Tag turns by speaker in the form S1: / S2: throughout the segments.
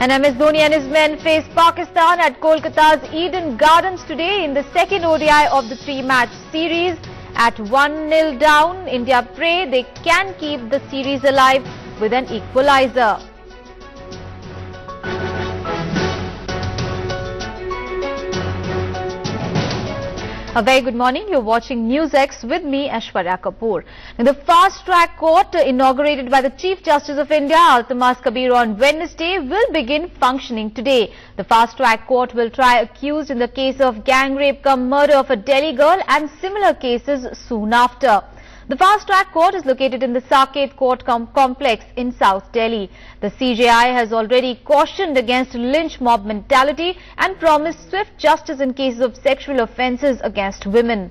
S1: And MS Dhoni and his men face Pakistan at Kolkata's Eden Gardens today in the second ODI of the three-match series. At 1-0 down, India pray they can keep the series alive with an equalizer. A very good morning. You're watching News X with me, Aishwarya Kapoor. Now, the fast-track court inaugurated by the Chief Justice of India, Altamas Kabir, on Wednesday will begin functioning today. The fast-track court will try accused in the case of gang rape cum murder of a Delhi girl and similar cases soon after. The fast-track court is located in the Saket Court complex in South Delhi. The CJI has already cautioned against lynch mob mentality and promised swift justice in cases of sexual offences against women.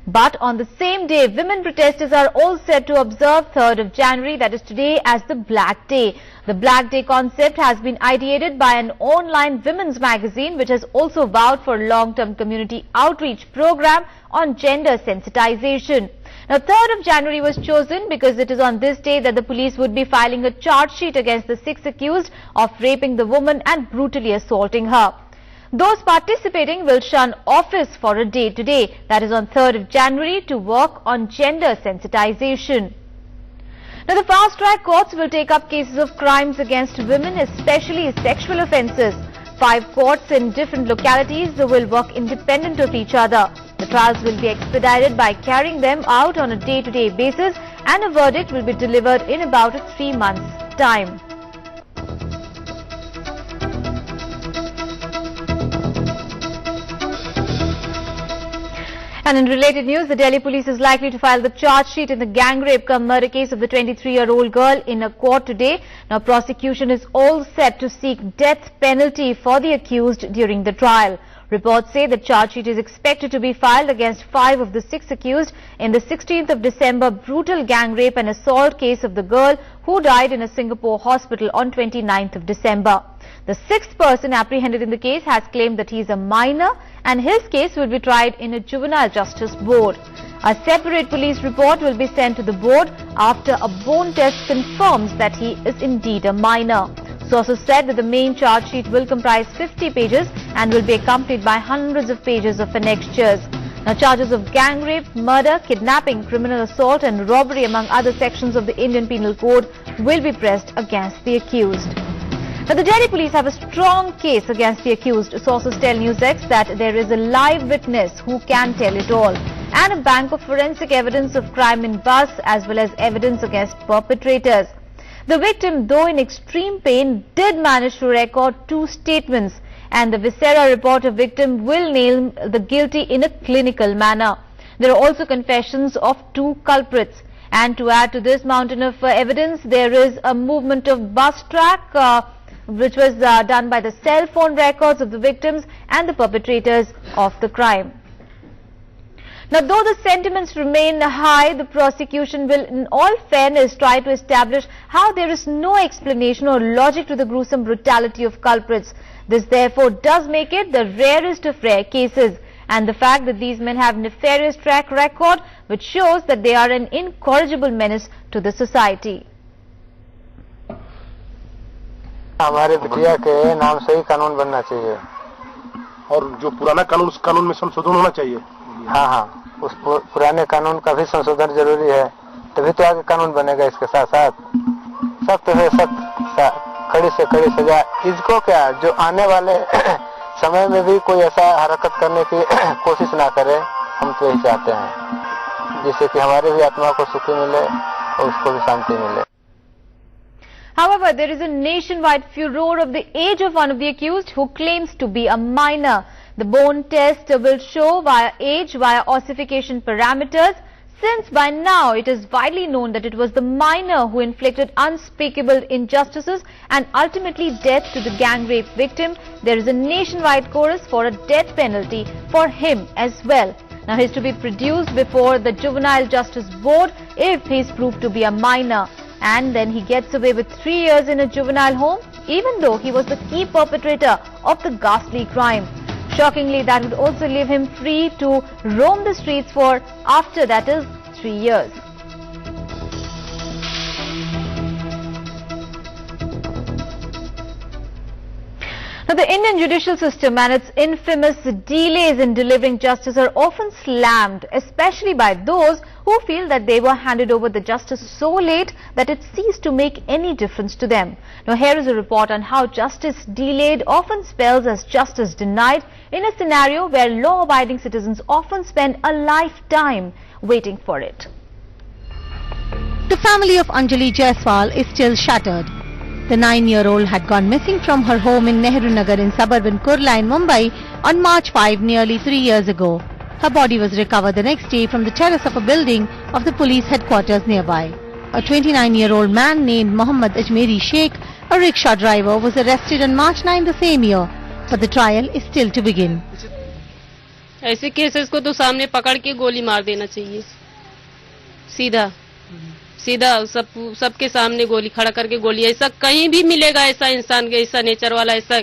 S1: But on the same day, women protesters are all set to observe 3rd of January, that is today, as the Black Day. The Black Day concept has been ideated by an online women's magazine which has also vowed for a long-term community outreach program on gender sensitization. Now, 3rd of January was chosen because it is on this day that the police would be filing a charge sheet against the 6 accused of raping the woman and brutally assaulting her. Those participating will shun office for a day today, that is on 3rd of January, to work on gender sensitization. Now, the fast-track courts will take up cases of crimes against women, especially sexual offences. 5 courts in different localities will work independent of each other. The trials will be expedited by carrying them out on a day-to-day basis, and a verdict will be delivered in about 3 months' time. And in related news, the Delhi police is likely to file the charge sheet in the gang rape cum murder case of the 23-year-old girl in a court today. Now, prosecution is all set to seek death penalty for the accused during the trial. Reports say the charge sheet is expected to be filed against 5 of the 6 accused in the 16th of December brutal gang rape and assault case of the girl who died in a Singapore hospital on 29th of December. The 6th person apprehended in the case has claimed that he is a minor and his case will be tried in a juvenile justice board. A separate police report will be sent to the board after a bone test confirms that he is indeed a minor. Sources said that the main charge sheet will comprise 50 pages and will be accompanied by hundreds of pages of annexures. Now, charges of gang rape, murder, kidnapping, criminal assault and robbery among other sections of the Indian Penal Code will be pressed against the accused. Now, the Delhi police have a strong case against the accused. Sources tell NewsX that there is a live witness who can tell it all, and a bank of forensic evidence of crime in bus as well as evidence against perpetrators. The victim, though in extreme pain, did manage to record 2 statements, and the viscera report of victim will name the guilty in a clinical manner. There are also confessions of 2 culprits. And to add to this mountain of evidence, there is a movement of bus track which was done by the cell phone records of the victims and the perpetrators of the crime. Now, though the sentiments remain high, the prosecution will in all fairness try to establish how there is no explanation or logic to the gruesome brutality of culprits. This therefore does make it the rarest of rare cases, and the fact that these men have nefarious track record which shows that they are an incorrigible menace to the society.
S2: हमारे बिटिया के नाम से ही कानून बनना चाहिए
S3: और जो पुराना कानून उस कानून में संशोधन होना चाहिए।
S2: हाँ हाँ, उस पुराने कानून का भी संशोधन जरूरी है, तभी तो आगे कानून बनेगा। इसके साथ साथ सख्त से सख्त, कड़ी से कड़ी सजा। इसको क्या, जो आने वाले समय में भी कोई ऐसा हरकत करने की कोशिश ना करे, हम तो यही चाहते हैं, जिससे कि हमारे भी आत्मा को सुखी मिले और उसको भी शांति मिले।
S1: However, there is a nationwide furor of the age of one of the accused who claims to be a minor. The bone test will show via age via ossification parameters, since by now it is widely known that it was the minor who inflicted unspeakable injustices and ultimately death to the gang rape victim. There is a nationwide chorus for a death penalty for him as well. Now, he is to be produced before the Juvenile Justice Board if he is proved to be a minor. And then he gets away with 3 years in a juvenile home, even though he was the key perpetrator of the ghastly crime. Shockingly, that would also leave him free to roam the streets for after, that is, 3 years. Now, the Indian judicial system and its infamous delays in delivering justice are often slammed, especially by those who feel that they were handed over the justice so late that it ceased to make any difference to them. Now, here is a report on how justice delayed often spells as justice denied in a scenario where law-abiding citizens often spend a lifetime waiting for it.
S4: The family of Anjali Jaiswal is still shattered. The 9-year-old had gone missing from her home in Nehru Nagar in suburban Kurla in Mumbai on March 5, nearly 3 years ago. Her body was recovered the next day from the terrace of a building of the police headquarters nearby. A 29-year-old man named Mohammad Ajmeri Sheikh, a rickshaw driver, was arrested on March 9 the same year, but the trial is still to begin.
S5: ऐसे cases को तो सामने पकड़ के गोली मार देना चाहिए, सीधा सबके सामने गोली खड़ा करके गोली, ऐसा कहीं भी मिलेगा ऐसा इंसान के ऐसा नेचर वाला ऐसा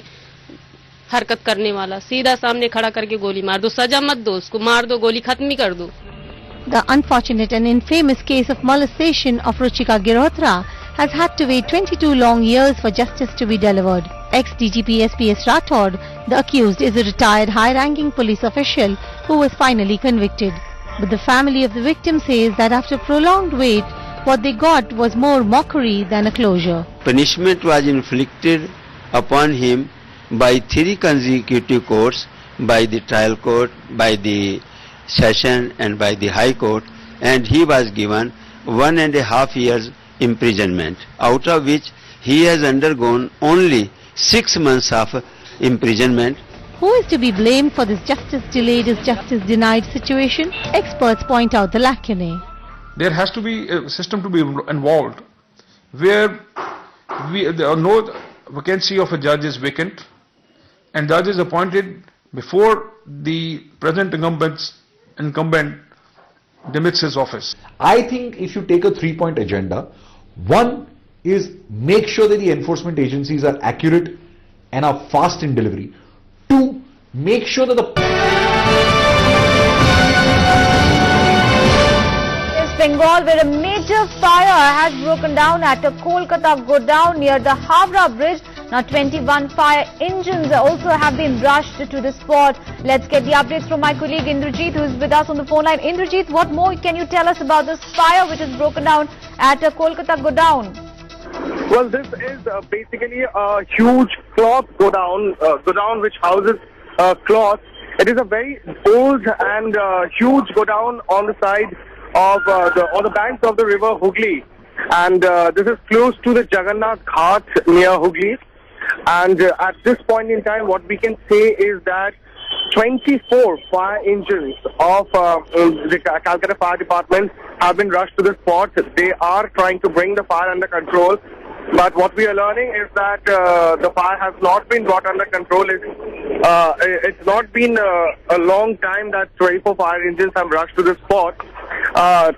S5: हरकत करने वाला, सीधा सामने खड़ा करके गोली मार दो, सजा मत दो, उसको मार दो, गोली खत्म ही कर दो.
S4: The unfortunate and infamous case of molestation of Ruchika Girotra has had to wait 22 long years for justice to be delivered. Ex-DGP SPS Rathod, the accused, is a retired high-ranking police official who was finally convicted. But the family of the victim says that after prolonged wait, what they got was more mockery than a closure.
S6: Punishment was inflicted upon him by 3 consecutive courts, by the trial court, by the session and by the high court, and he was given 1.5 years imprisonment, out of which he has undergone only 6 months of imprisonment.
S4: Who is to be blamed for this justice delayed is justice denied situation? Experts point out the lacunae.
S7: There has to be a system to be involved where there are no vacancy of a judge is vacant and judge is appointed before the present incumbent demits his office.
S8: I think if you take a 3-point agenda, one is make sure that the enforcement agencies are accurate and are fast in delivery. 2, make sure that the
S1: Bengal, where a major fire has broken down at a Kolkata godown near the Havra bridge. Now 21 fire engines also have been rushed to the spot. Let's get the updates from my colleague Indrajit, who is with us on the phone line. Indrajit, what more can you tell us about this fire which has broken down at a Kolkata godown?
S9: Well, this is basically a huge cloth godown which houses cloth. It is a very old and huge godown on the side of on the banks of the river Hooghly, and this is close to the Jagannath Ghat near Hooghly. And at this point in time, what we can say is that 24 fire engines of the Calcutta Fire Department have been rushed to the spot. They are trying to bring the fire under control. But what we are learning is that the fire has not been brought under control. It's not been a long time that 24 fire engines have rushed to the spot.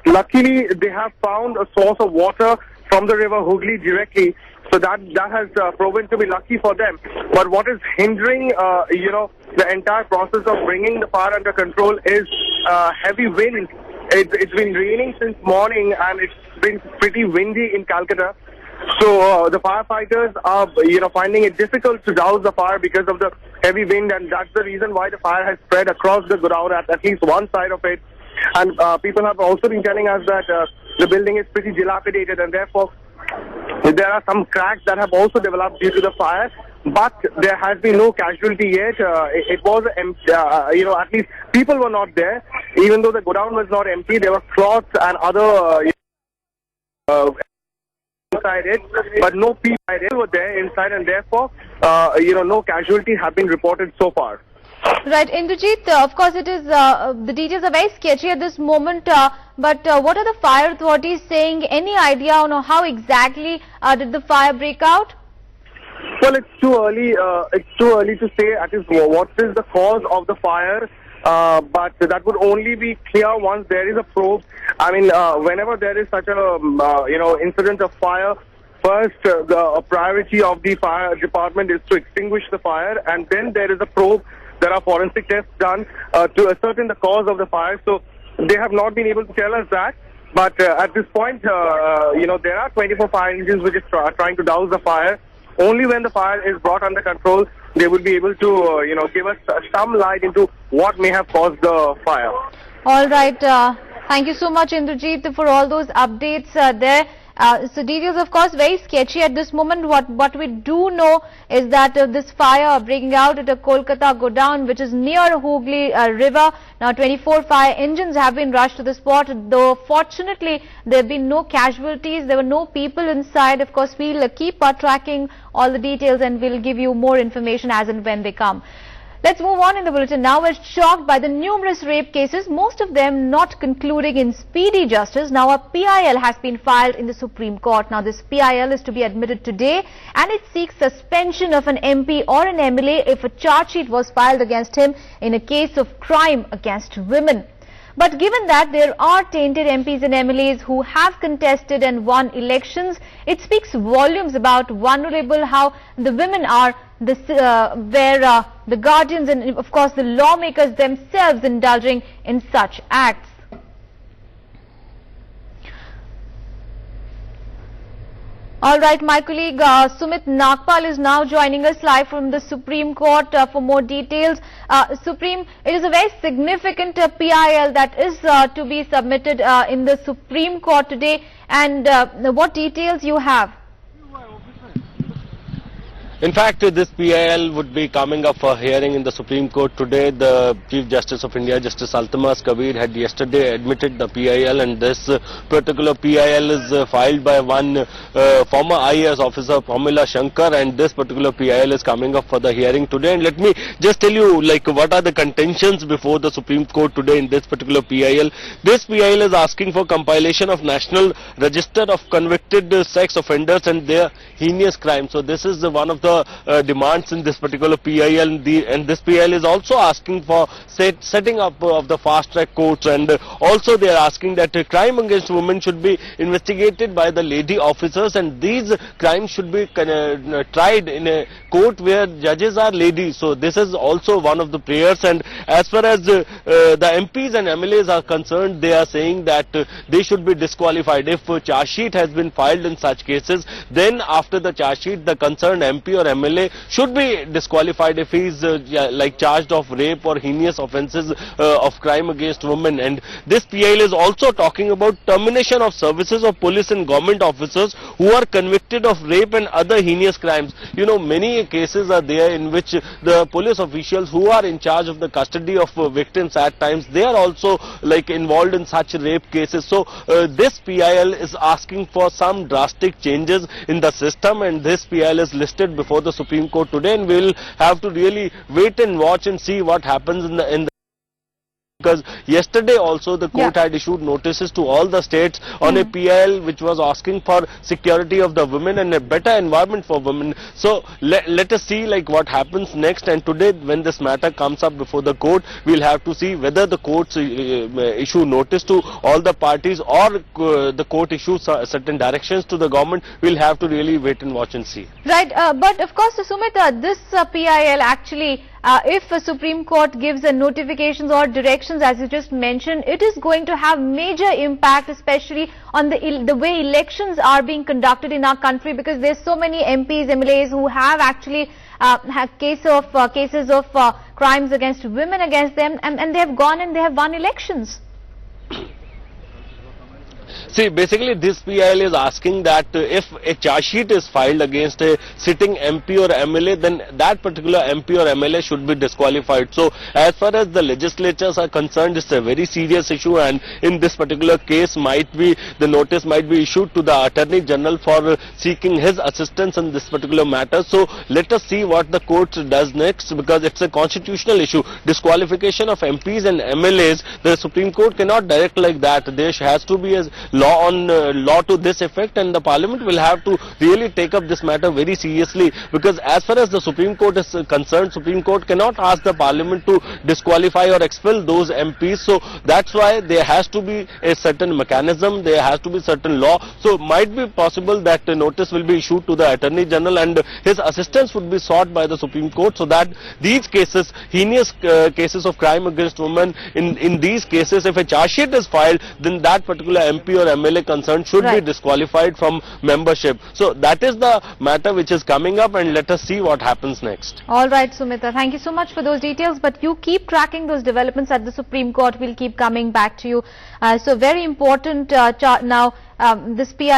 S9: Luckily, they have found a source of water from the river Hooghly directly. So that has proven to be lucky for them. But what is hindering, the entire process of bringing the fire under control is heavy wind. It's been raining since morning and it's been pretty windy in Calcutta. So the firefighters are, finding it difficult to douse the fire because of the heavy wind, and that's the reason why the fire has spread across the godown at least one side of it. And people have also been telling us that the building is pretty dilapidated, and therefore there are some cracks that have also developed due to the fire. But there has been no casualty yet. It was empty, at least people were not there. Even though the godown was not empty, there were cloths and other inside it, but no people were there inside, and therefore, no casualties have been reported so far.
S1: Right, Indrajit, of course it is, the details are very sketchy at this moment, but what are the fire authorities saying? Any idea on how exactly did the fire break out?
S9: Well, it's too early to say at least what is the cause of the fire. But that would only be clear once there is a probe. I mean, whenever there is such a, incident of fire, first the priority of the fire department is to extinguish the fire, and then there is a probe. There are forensic tests done to ascertain the cause of the fire. So they have not been able to tell us that. But at this point, there are 24 fire engines which are trying to douse the fire. only when the fire is brought under control, they will be able to, give us some light into what may have caused the fire.
S1: All right. Thank you so much, Indrajit, for all those updates there. So details, of course, very sketchy at this moment. What we do know is that this fire breaking out at a Kolkata godown, which is near Hooghly River. Now, 24 fire engines have been rushed to the spot, though fortunately there have been no casualties. There were no people inside. Of course, we'll keep tracking all the details and we'll give you more information as and when they come. Let's move on in the bulletin now. We're shocked by the numerous rape cases, most of them not concluding in speedy justice. Now, a PIL has been filed in the Supreme Court. Now, this PIL is to be admitted today and it seeks suspension of an MP or an MLA if a charge sheet was filed against him in a case of crime against women. But given that there are tainted MPs and MLAs who have contested and won elections, it speaks volumes about vulnerable how the women are, where the guardians and of course the lawmakers themselves indulging in such acts. All right, my colleague Sumit Nagpal is now joining us live from the Supreme Court for more details. Supreme, it is a very significant PIL that is to be submitted in the Supreme Court today, and what details you have?
S10: In fact, this PIL would be coming up for hearing in the Supreme Court today. The Chief Justice of India, Justice Altamas Kabir, had yesterday admitted the PIL, and this particular PIL is filed by one former IAS officer, Pramila Shankar, and this particular PIL is coming up for the hearing today. And let me just tell you, what are the contentions before the Supreme Court today in this particular PIL. This PIL is asking for compilation of National Register of Convicted Sex Offenders and their heinous crimes. So this is one of the demands in this particular PIL, and this PIL is also asking for setting up of the fast track courts, and also they are asking that crime against women should be investigated by the lady officers, and these crimes should be tried in a court where judges are ladies. So this is also one of the prayers, and as far as the MPs and MLAs are concerned, they are saying that they should be disqualified. If a charge sheet has been filed in such cases, then after the charge sheet, the concerned MP or MLA should be disqualified if he is charged of rape or heinous offences of crime against women. And this PIL is also talking about termination of services of police and government officers who are convicted of rape and other heinous crimes. You know, many cases are there in which the police officials who are in charge of the custody of victims at times, they are also involved in such rape cases. So this PIL is asking for some drastic changes in the system, and this PIL is listed before the Supreme Court today, and we'll have to really wait and watch and see what happens in the because yesterday also the court had issued notices to all the states on a PIL which was asking for security of the women and a better environment for women. So let us see what happens next, and today when this matter comes up before the court, we'll have to see whether the courts issue notice to all the parties or the court issues certain directions to the government. We'll have to really wait and watch and see.
S1: Right, but of course, Sumit, this PIL actually, if the Supreme Court gives notifications or directions, as you just mentioned, it is going to have major impact, especially on the way elections are being conducted in our country, because there's so many MPs, MLAs who have actually had cases of crimes against women against them, and they have gone and they have won elections.
S10: See, basically this PIL is asking that if a charge sheet is filed against a sitting MP or MLA, then that particular MP or MLA should be disqualified. So as far as the legislatures are concerned, it's a very serious issue, and in this particular case the notice might be issued to the Attorney General for seeking his assistance in this particular matter. So let us see what the court does next, because it's a constitutional issue. Disqualification of MPs and MLAs, the Supreme Court cannot direct like that. There has to be a law to this effect, and the Parliament will have to really take up this matter very seriously, because as far as the Supreme Court is concerned, Supreme Court cannot ask the Parliament to disqualify or expel those MPs. So that's why there has to be a certain mechanism, there has to be certain law. So might be possible that a notice will be issued to the Attorney General and his assistance would be sought by the Supreme Court, so that these cases, heinous cases of crime against women, in these cases, if a charge sheet is filed, then that particular MP MP or MLA concerned should be disqualified from membership. So that is the matter which is coming up, and let us see what happens next.
S1: All right, Sumita, thank you so much for those details, but you keep tracking those developments at the Supreme Court. We'll keep coming back to you. So very important now, this PIL